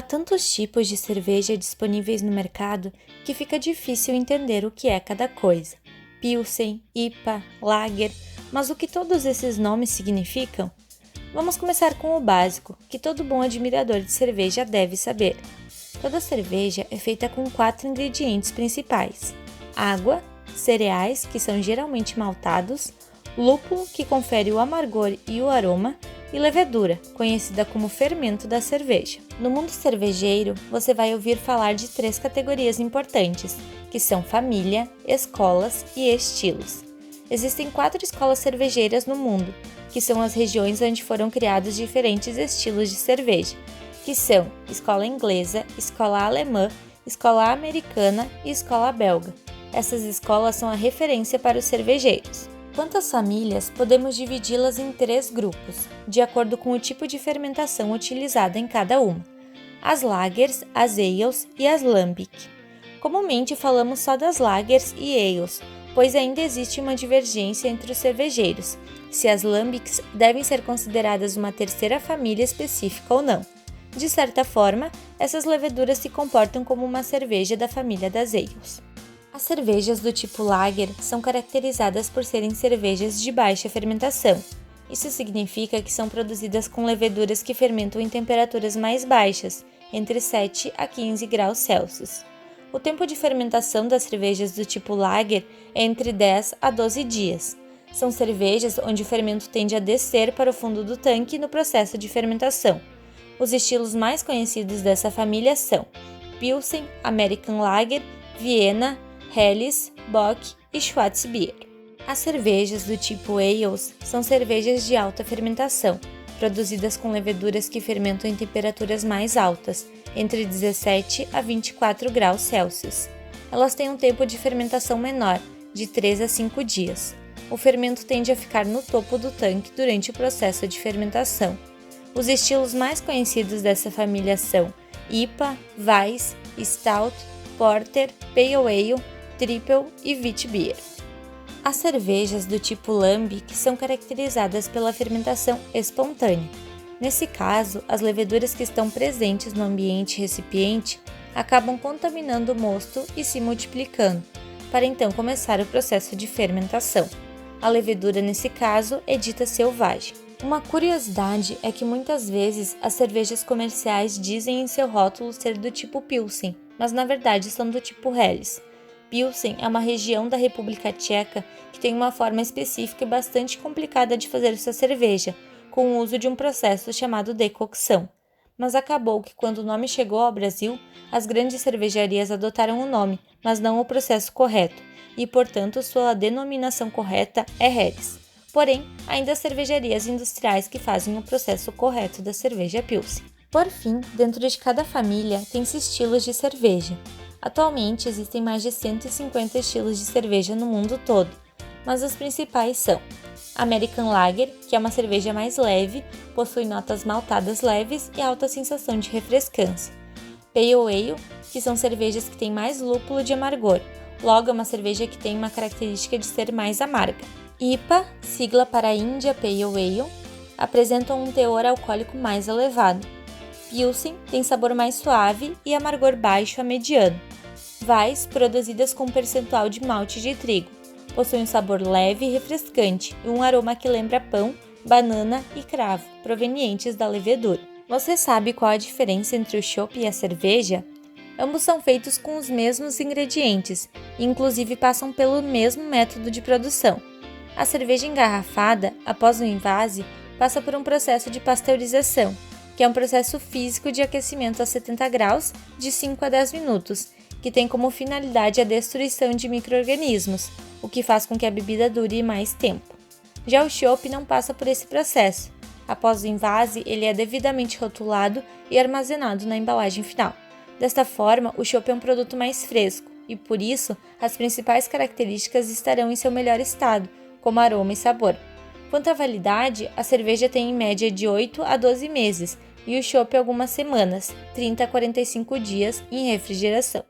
tantos tipos de cerveja disponíveis no mercado que fica difícil entender o que é cada coisa. Pilsen, IPA, Lager, mas o que todos esses nomes significam? Vamos começar com o básico, que todo bom admirador de cerveja deve saber. Toda cerveja é feita com 4 ingredientes principais: água, cereais, que são geralmente maltados, lúpulo, que confere o amargor e o aroma, e levedura, conhecida como fermento da cerveja. No mundo cervejeiro, você vai ouvir falar de 3 categorias importantes, que são família, escolas e estilos. Existem 4 escolas cervejeiras no mundo, que são as regiões onde foram criados diferentes estilos de cerveja, que são escola inglesa, escola alemã, escola americana e escola belga. Essas escolas são a referência para os cervejeiros. Quanto às famílias, podemos dividi-las em 3 grupos, de acordo com o tipo de fermentação utilizada em cada uma: as lagers, as ales e as lambic. Comumente falamos só das lagers e ales, pois ainda existe uma divergência entre os cervejeiros, se as lambics devem ser consideradas uma terceira família específica ou não. De certa forma, essas leveduras se comportam como uma cerveja da família das ales. As cervejas do tipo Lager são caracterizadas por serem cervejas de baixa fermentação. Isso significa que são produzidas com leveduras que fermentam em temperaturas mais baixas, entre 7 a 15 graus Celsius. O tempo de fermentação das cervejas do tipo Lager é entre 10 a 12 dias. São cervejas onde o fermento tende a descer para o fundo do tanque no processo de fermentação. Os estilos mais conhecidos dessa família são Pilsen, American Lager, Viena, Helles, Bock e Schwarzbier. As cervejas do tipo Ales são cervejas de alta fermentação, produzidas com leveduras que fermentam em temperaturas mais altas, entre 17 a 24 graus Celsius. Elas têm um tempo de fermentação menor, de 3 a 5 dias. O fermento tende a ficar no topo do tanque durante o processo de fermentação. Os estilos mais conhecidos dessa família são IPA, Weiss, Stout, Porter, Pale Ale, Triple e Witbier. As cervejas do tipo Lambic são caracterizadas pela fermentação espontânea. Nesse caso, as leveduras que estão presentes no ambiente recipiente acabam contaminando o mosto e se multiplicando, para então começar o processo de fermentação. A levedura, nesse caso, é dita selvagem. Uma curiosidade é que muitas vezes as cervejas comerciais dizem em seu rótulo ser do tipo Pilsen, mas na verdade são do tipo Helles. Pilsen é uma região da República Tcheca que tem uma forma específica e bastante complicada de fazer sua cerveja, com o uso de um processo chamado decocção. Mas acabou que quando o nome chegou ao Brasil, as grandes cervejarias adotaram o nome, mas não o processo correto, e portanto sua denominação correta é Helles. Porém, ainda há cervejarias industriais que fazem o processo correto da cerveja Pilsen. Por fim, dentro de cada família tem-se estilos de cerveja. Atualmente existem mais de 150 estilos de cerveja no mundo todo, mas os principais são American Lager, que é uma cerveja mais leve, possui notas maltadas leves e alta sensação de refrescância. Pale Ale, que são cervejas que têm mais lúpulo de amargor, logo é uma cerveja que tem uma característica de ser mais amarga. IPA, sigla para India Pale Ale, apresentam um teor alcoólico mais elevado. Pilsen tem sabor mais suave e amargor baixo a mediano. Weiss, produzidas com percentual de malte de trigo, possuem um sabor leve e refrescante e um aroma que lembra pão, banana e cravo, provenientes da levedura. Você sabe qual a diferença entre o chopp e a cerveja? Ambos são feitos com os mesmos ingredientes e inclusive passam pelo mesmo método de produção. A cerveja engarrafada, após o envase, passa por um processo de pasteurização, que é um processo físico de aquecimento a 70 graus de 5 a 10 minutos, que tem como finalidade a destruição de micro-organismos, o que faz com que a bebida dure mais tempo. Já o chopp não passa por esse processo. Após o envase, ele é devidamente rotulado e armazenado na embalagem final. Desta forma, o chopp é um produto mais fresco e, por isso, as principais características estarão em seu melhor estado, como aroma e sabor. Quanto à validade, a cerveja tem em média de 8 a 12 meses e o chopp algumas semanas, 30 a 45 dias em refrigeração.